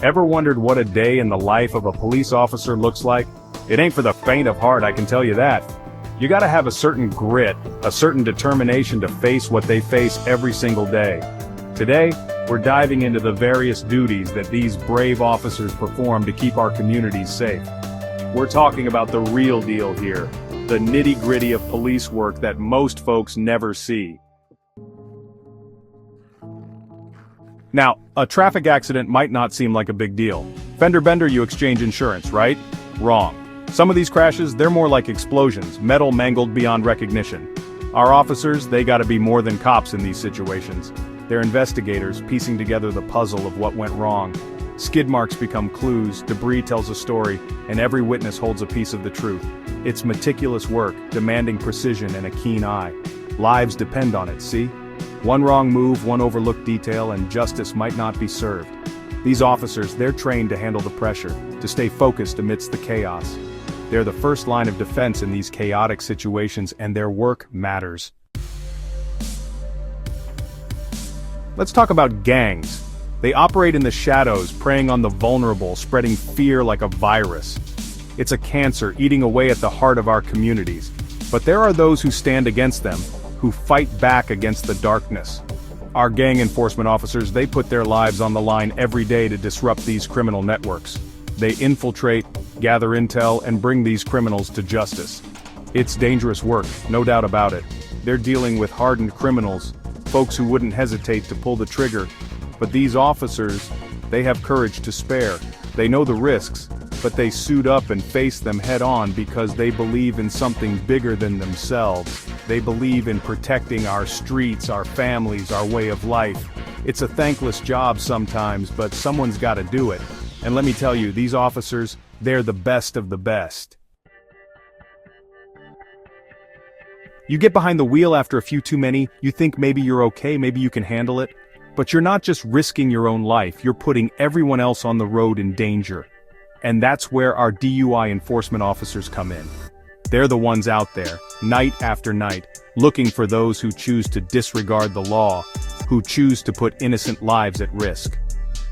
Ever wondered what a day in the life of a police officer looks like? It ain't for the faint of heart, I can tell you that. You gotta have a certain grit, a certain determination to face what they face every single day. Today, we're diving into the various duties that these brave officers perform to keep our communities safe. We're talking about the real deal here, the nitty-gritty of police work that most folks never see. Now, a traffic accident might not seem like a big deal. Fender bender, you exchange insurance, right? Wrong. Some of these crashes, they're more like explosions, metal mangled beyond recognition. Our officers, they gotta be more than cops in these situations. They're investigators, piecing together the puzzle of what went wrong. Skid marks become clues, debris tells a story, and every witness holds a piece of the truth. It's meticulous work, demanding precision and a keen eye. Lives depend on it, see? One wrong move, one overlooked detail, and justice might not be served. These officers, they're trained to handle the pressure, to stay focused amidst the chaos. They're the first line of defense in these chaotic situations, and their work matters. Let's talk about gangs. They operate in the shadows, preying on the vulnerable, spreading fear like a virus. It's a cancer eating away at the heart of our communities. But there are those who stand against them, who fight back against the darkness. Our gang enforcement officers, they put their lives on the line every day to disrupt these criminal networks. They infiltrate, gather intel, and bring these criminals to justice. It's dangerous work, no doubt about it. They're dealing with hardened criminals, folks who wouldn't hesitate to pull the trigger. But these officers, they have courage to spare. They know the risks, but they suit up and face them head on because they believe in something bigger than themselves. They believe in protecting our streets, our families, our way of life. It's a thankless job sometimes, but someone's got to do it. And let me tell you, these officers, they're the best of the best. You get behind the wheel after a few too many, you think maybe you're okay, maybe you can handle it. But you're not just risking your own life, you're putting everyone else on the road in danger. And that's where our DUI enforcement officers come in. They're the ones out there, night after night, looking for those who choose to disregard the law, who choose to put innocent lives at risk.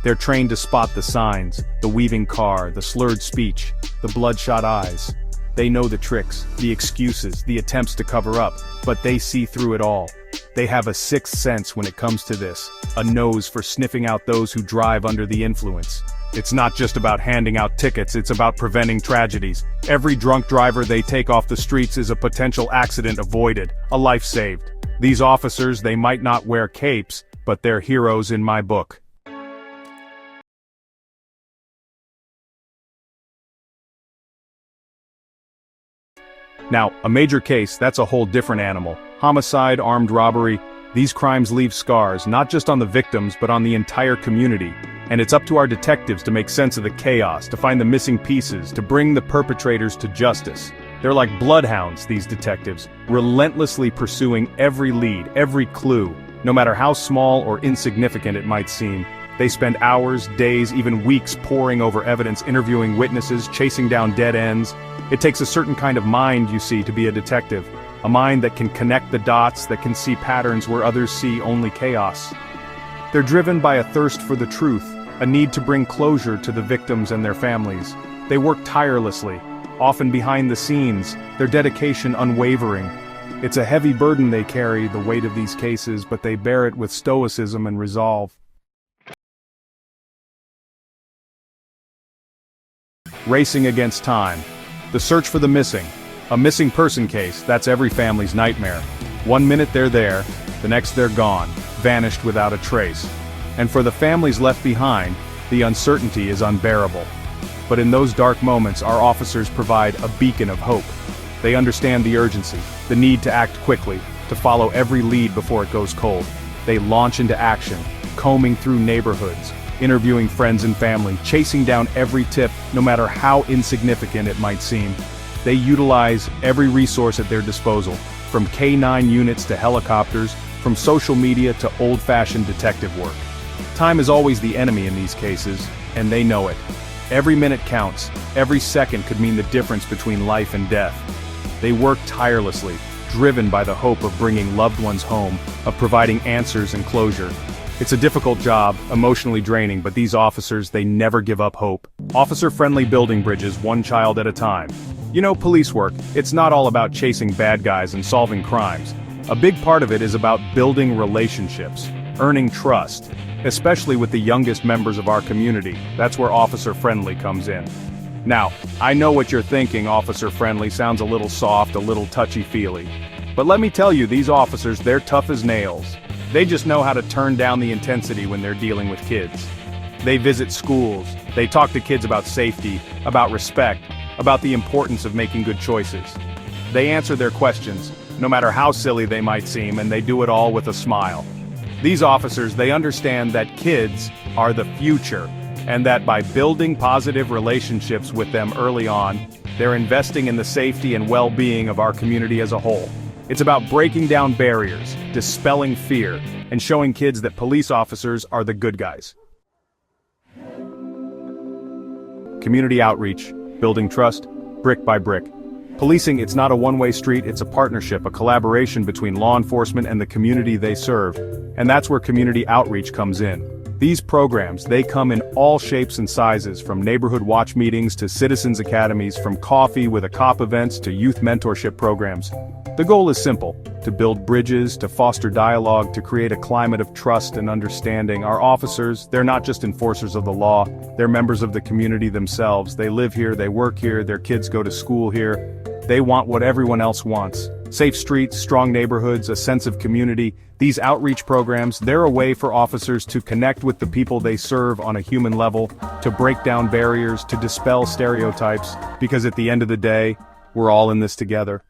They're trained to spot the signs, the weaving car, the slurred speech, the bloodshot eyes. They know the tricks, the excuses, the attempts to cover up, but they see through it all. They have a sixth sense when it comes to this, a nose for sniffing out those who drive under the influence. It's not just about handing out tickets, it's about preventing tragedies. Every drunk driver they take off the streets is a potential accident avoided, a life saved. These officers, they might not wear capes, but they're heroes in my book. Now, a major case, that's a whole different animal. Homicide, armed robbery, these crimes leave scars, not just on the victims, but on the entire community. And it's up to our detectives to make sense of the chaos, to find the missing pieces, to bring the perpetrators to justice. They're like bloodhounds, these detectives, relentlessly pursuing every lead, every clue, no matter how small or insignificant it might seem. They spend hours, days, even weeks poring over evidence, interviewing witnesses, chasing down dead ends. It takes a certain kind of mind, you see, to be a detective. A mind that can connect the dots, that can see patterns where others see only chaos. They're driven by a thirst for the truth, a need to bring closure to the victims and their families. They work tirelessly, often behind the scenes, their dedication unwavering. It's a heavy burden they carry, the weight of these cases, but they bear it with stoicism and resolve. Racing against time. The search for the missing. A missing person case, that's every family's nightmare. 1 minute they're there, the next they're gone, vanished without a trace. And for the families left behind, the uncertainty is unbearable. But in those dark moments, our officers provide a beacon of hope. They understand the urgency, the need to act quickly, to follow every lead before it goes cold. They launch into action, combing through neighborhoods, interviewing friends and family, chasing down every tip, no matter how insignificant it might seem. They utilize every resource at their disposal, from K-9 units to helicopters, from social media to old-fashioned detective work. Time is always the enemy in these cases, and they know it. Every minute counts, every second could mean the difference between life and death. They work tirelessly, driven by the hope of bringing loved ones home, of providing answers and closure. It's a difficult job, emotionally draining, but these officers, they never give up hope. Officer-friendly building bridges one child at a time. You know, police work, it's not all about chasing bad guys and solving crimes. A big part of it is about building relationships, earning trust, especially with the youngest members of our community. That's where officer-friendly comes in. Now, I know what you're thinking. Officer-friendly sounds a little soft, a little touchy-feely. But let me tell you, these officers, they're tough as nails. They just know how to turn down the intensity when they're dealing with kids. They visit schools, they talk to kids about safety, about respect, about the importance of making good choices. They answer their questions, no matter how silly they might seem, and they do it all with a smile. These officers, they understand that kids are the future, and that by building positive relationships with them early on, they're investing in the safety and well-being of our community as a whole. It's about breaking down barriers, dispelling fear, and showing kids that police officers are the good guys. Community outreach, building trust, brick by brick. Policing, it's not a one-way street, it's a partnership, a collaboration between law enforcement and the community they serve. And that's where community outreach comes in. These programs, they come in all shapes and sizes, from neighborhood watch meetings to citizens academies, from coffee with a cop events to youth mentorship programs. The goal is simple: to build bridges, to foster dialogue, to create a climate of trust and understanding. Our officers, they're not just enforcers of the law, they're members of the community themselves. They live here, they work here, their kids go to school here. They want what everyone else wants: safe streets, strong neighborhoods, a sense of community. These outreach programs, they're a way for officers to connect with the people they serve on a human level, to break down barriers, to dispel stereotypes, because at the end of the day, we're all in this together.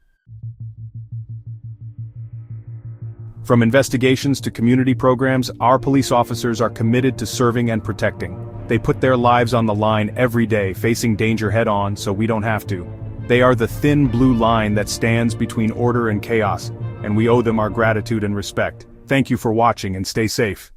From investigations to community programs, our police officers are committed to serving and protecting. They put their lives on the line every day, facing danger head-on so we don't have to. They are the thin blue line that stands between order and chaos, and we owe them our gratitude and respect. Thank you for watching, and stay safe.